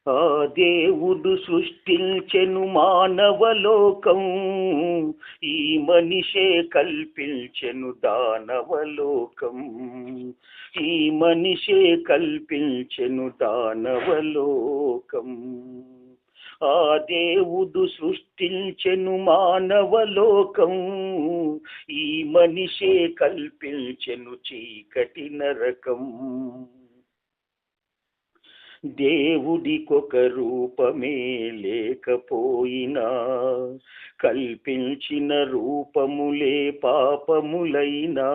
ఆ దేవుడు సృష్టించెను మానవలోకం, ఈ మనిషే కల్పించెను దానవలోకం. ఈ మనిషే కల్పించెను దానవలోకం. ఆ దేవుడు సృష్టించెను మానవలోకం, ఈ మనిషే కల్పించెను చీకటి నరకం. దేవుడికొక రూపమే లేకపోయినా, కల్పించిన రూపములే పాపములైనా.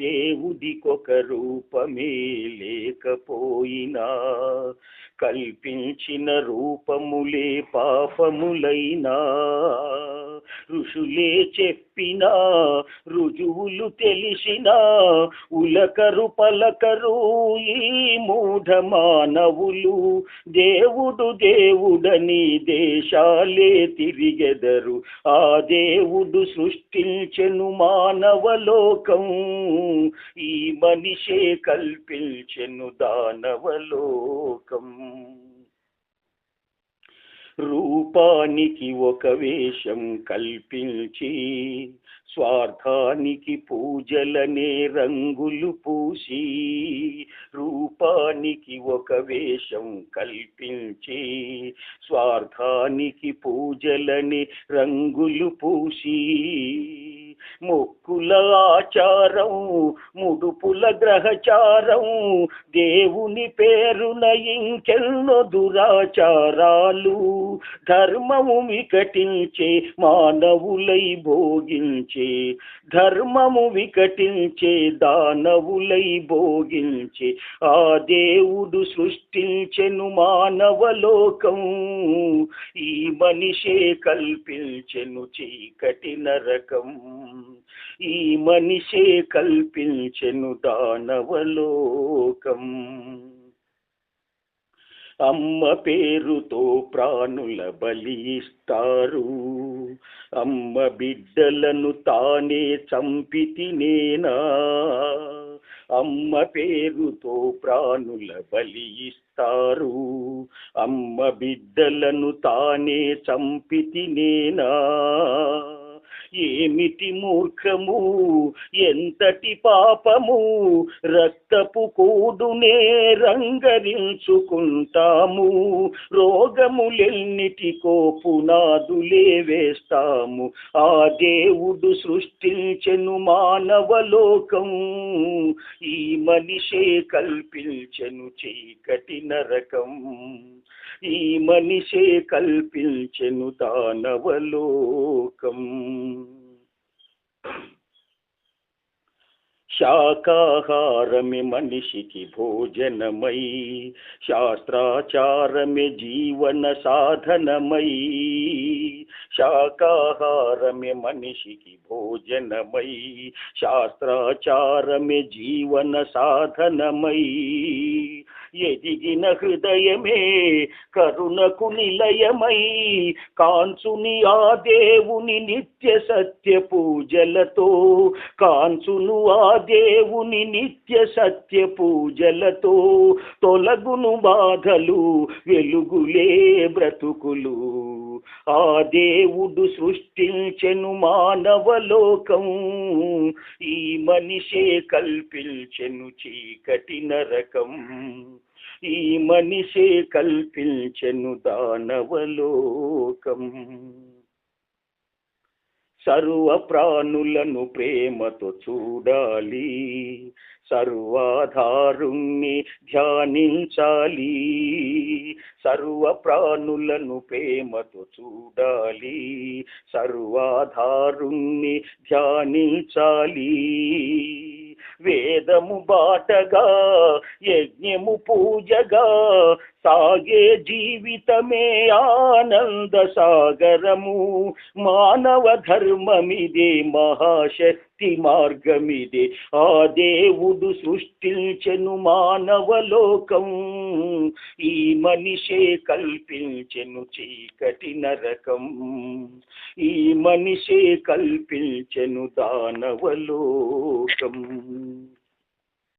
దేవుడికొక రూపమే లేకపోయినా, కల్పించిన రూపములే పాపములైనా. ఋషులే చెప్పినా, రుజువులు తెలిసినా, ఉలకరు పలకరు ఈ మూఢ మానవులు. దేవుడు దేవుడని దేశాలే తిరిగెదరు, ఆ దేవుడు సృష్టించెను మానవలోకం, ఈ మనిషే కల్పించెను దానవలోకం. రూపానికి ఒక వేషం కల్పించి, స్వార్థానికి పూజలనే రంగులు పూసి. రూపానికి ఒక వేషం కల్పించి, స్వార్థానికి పూజలని రంగులు పూసి. మొక్కుల ఆచారం, ముడుపుల గ్రహచారం, దేవుని పేరున ఇంకెన్నో దురాచారాలు. ధర్మము వికటించే మానవులై భోగించే, ధర్మము వికటించే దానవులై భోగించే. ఆ దేవుడు సృష్టించెను మానవలోకం, ఈ మనిషే కల్పించెను చీకటి నరకం. ఈ మనిషే కల్పించెను దానవలోకం. అమ్మ పేరుతో ప్రాణుల బలి ఇస్తారు, అమ్మ బిడ్డలను తానే చంపితినేనా. అమ్మ పేరుతో ప్రాణుల బలి ఇస్తారు, అమ్మ బిడ్డలను తానే చంపితినేనా. ఏమిటి మూర్ఖము, ఎంతటి పాపము, రక్తపు కూడునే రంగరించుకుంటాము. రోగములెన్నిటికో పునాదులే వేస్తాము. ఆ దేవుడు సృష్టించెను మానవలోకం, ఈ మనిషే కల్పించెను చీకటి నరకం. ఈ మనిషే కల్పించెను దానవలోకం. శాకాహారమే మనిషికి భోజనమై, శాస్త్రాచారమే జీవన సాధనమై. శాకాహారమే మనిషికి భోజనమై, శాస్త్రాచారమే జీవన సాధనమై. ఎదిగిన హృదయమే కరుణకు నిలయమై, కాంచుని ఆ దేవుని నిత్య సత్య పూజలతో. కాంచును ఆ దేవుని నిత్య సత్య పూజలతో. తొలగును బాధలు, వెలుగులే బ్రతుకులు. ఆ దేవుడు సృష్టించెను మానవలోకం, ఈ మనిషే కల్పించెను చీకటి నరకం. ఈ మనిషే కల్పించెను దానవలోకం. సర్వ ప్రాణులను ప్రేమతో చూడాలి, సర్వాధారుణ్ణి ధ్యానించాలి. సర్వ ప్రాణులను ప్రేమతో చూడాలి, సర్వాధారుణ్ణి ధ్యానించాలి. వేదము బాటగా, యజ్ఞము పూజగా సాగే జీవితమే ఆనంద సాగరము. మానవ ధర్మమిదే, మహాశక్తి మార్గమిదే. ఆ దేవుడు సృష్టించెను మానవలోకం, ఈ మనిషే కల్పించెను చీకటి నరకం. ఈ మనిషే కల్పించెను దానవలోకం.